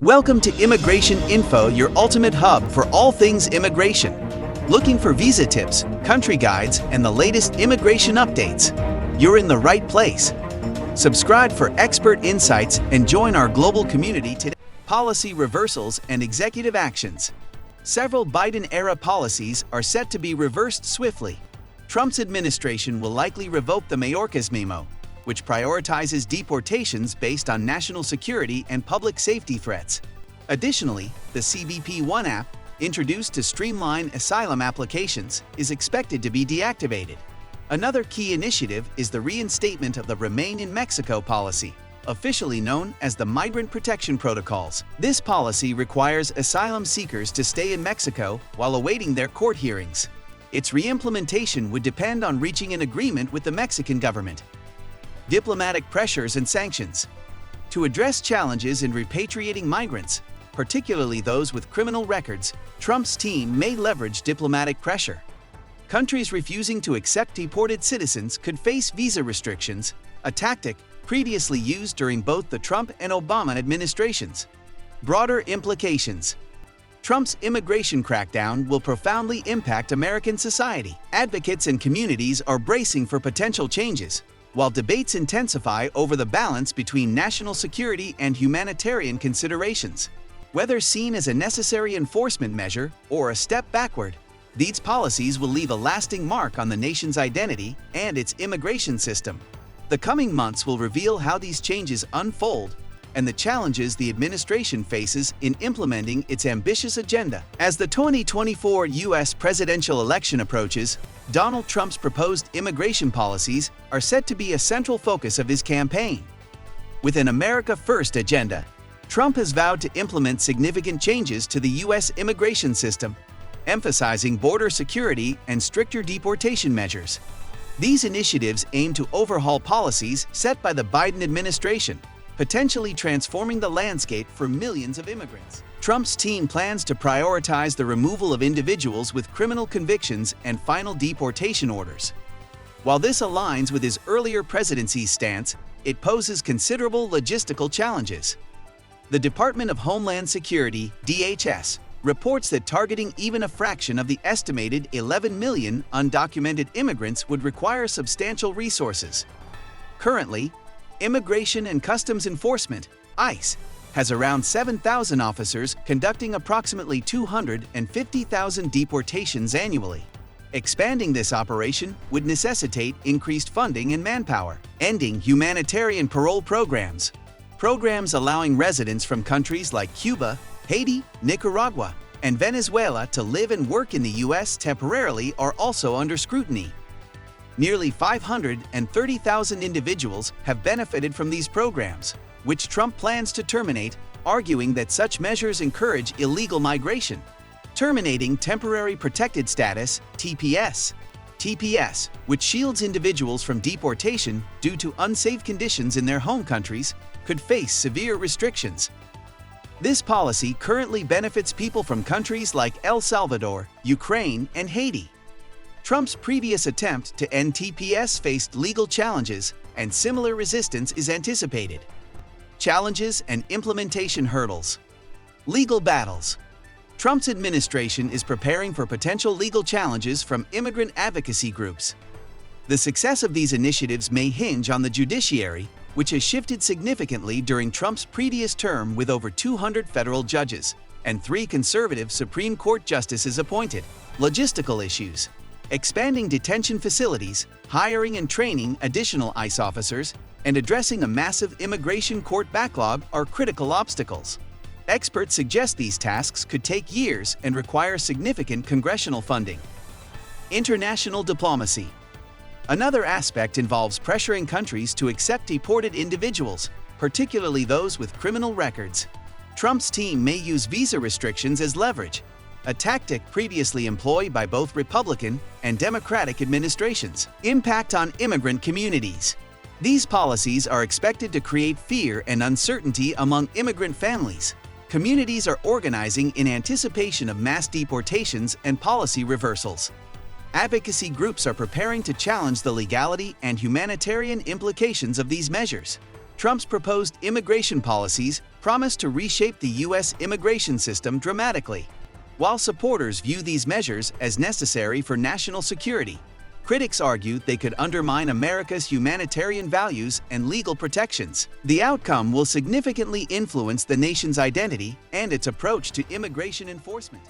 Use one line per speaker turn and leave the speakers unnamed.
Welcome to Immigration Info, your ultimate hub for all things immigration. Looking for visa tips, country guides, and the latest immigration updates? You're in the right place. Subscribe for expert insights and join our global community today. Policy reversals and executive actions. Several Biden-era policies are set to be reversed swiftly. Trump's administration will likely revoke the Mayorkas memo, which prioritizes deportations based on national security and public safety threats. Additionally, the CBP One app, introduced to streamline asylum applications, is expected to be deactivated. Another key initiative is the reinstatement of the Remain in Mexico policy, officially known as the Migrant Protection Protocols. This policy requires asylum seekers to stay in Mexico while awaiting their court hearings. Its reimplementation would depend on reaching an agreement with the Mexican government. Diplomatic pressures and sanctions. To address challenges in repatriating migrants, particularly those with criminal records, Trump's team may leverage diplomatic pressure. Countries refusing to accept deported citizens could face visa restrictions, a tactic previously used during both the Trump and Obama administrations. Broader implications. Trump's immigration crackdown will profoundly impact American society. Advocates and communities are bracing for potential changes, while debates intensify over the balance between national security and humanitarian considerations. Whether seen as a necessary enforcement measure or a step backward, these policies will leave a lasting mark on the nation's identity and its immigration system. The coming months will reveal how these changes unfold and the challenges the administration faces in implementing its ambitious agenda. As the 2024 U.S. presidential election approaches, Donald Trump's proposed immigration policies are set to be a central focus of his campaign. With an America First agenda, Trump has vowed to implement significant changes to the U.S. immigration system, emphasizing border security and stricter deportation measures. These initiatives aim to overhaul policies set by the Biden administration, potentially transforming the landscape for millions of immigrants. Trump's team plans to prioritize the removal of individuals with criminal convictions and final deportation orders. While this aligns with his earlier presidency's stance, it poses considerable logistical challenges. The Department of Homeland Security, DHS, reports that targeting even a fraction of the estimated 11 million undocumented immigrants would require substantial resources. Currently, Immigration and Customs Enforcement, ICE, has around 7,000 officers conducting approximately 250,000 deportations annually. Expanding this operation would necessitate increased funding and manpower. Ending humanitarian parole programs. Programs allowing residents from countries like Cuba, Haiti, Nicaragua, and Venezuela to live and work in the U.S. temporarily are also under scrutiny. Nearly 530,000 individuals have benefited from these programs, which Trump plans to terminate, arguing that such measures encourage illegal migration. Terminating Temporary Protected Status, TPS. TPS, which shields individuals from deportation due to unsafe conditions in their home countries, could face severe restrictions. This policy currently benefits people from countries like El Salvador, Ukraine, and Haiti. Trump's previous attempt to end TPS faced legal challenges, and similar resistance is anticipated. Challenges and implementation hurdles. Legal battles. Trump's administration is preparing for potential legal challenges from immigrant advocacy groups. The success of these initiatives may hinge on the judiciary, which has shifted significantly during Trump's previous term with over 200 federal judges and 3 conservative Supreme Court justices appointed. Logistical issues. Expanding detention facilities, hiring and training additional ICE officers, and addressing a massive immigration court backlog are critical obstacles. Experts suggest these tasks could take years and require significant congressional funding. International diplomacy. Another aspect involves pressuring countries to accept deported individuals, particularly those with criminal records. Trump's team may use visa restrictions as leverage, a tactic previously employed by both Republican and Democratic administrations. Impact on immigrant communities. These policies are expected to create fear and uncertainty among immigrant families. Communities are organizing in anticipation of mass deportations and policy reversals. Advocacy groups are preparing to challenge the legality and humanitarian implications of these measures. Trump's proposed immigration policies promise to reshape the U.S. immigration system dramatically. While supporters view these measures as necessary for national security, critics argue they could undermine America's humanitarian values and legal protections. The outcome will significantly influence the nation's identity and its approach to immigration enforcement.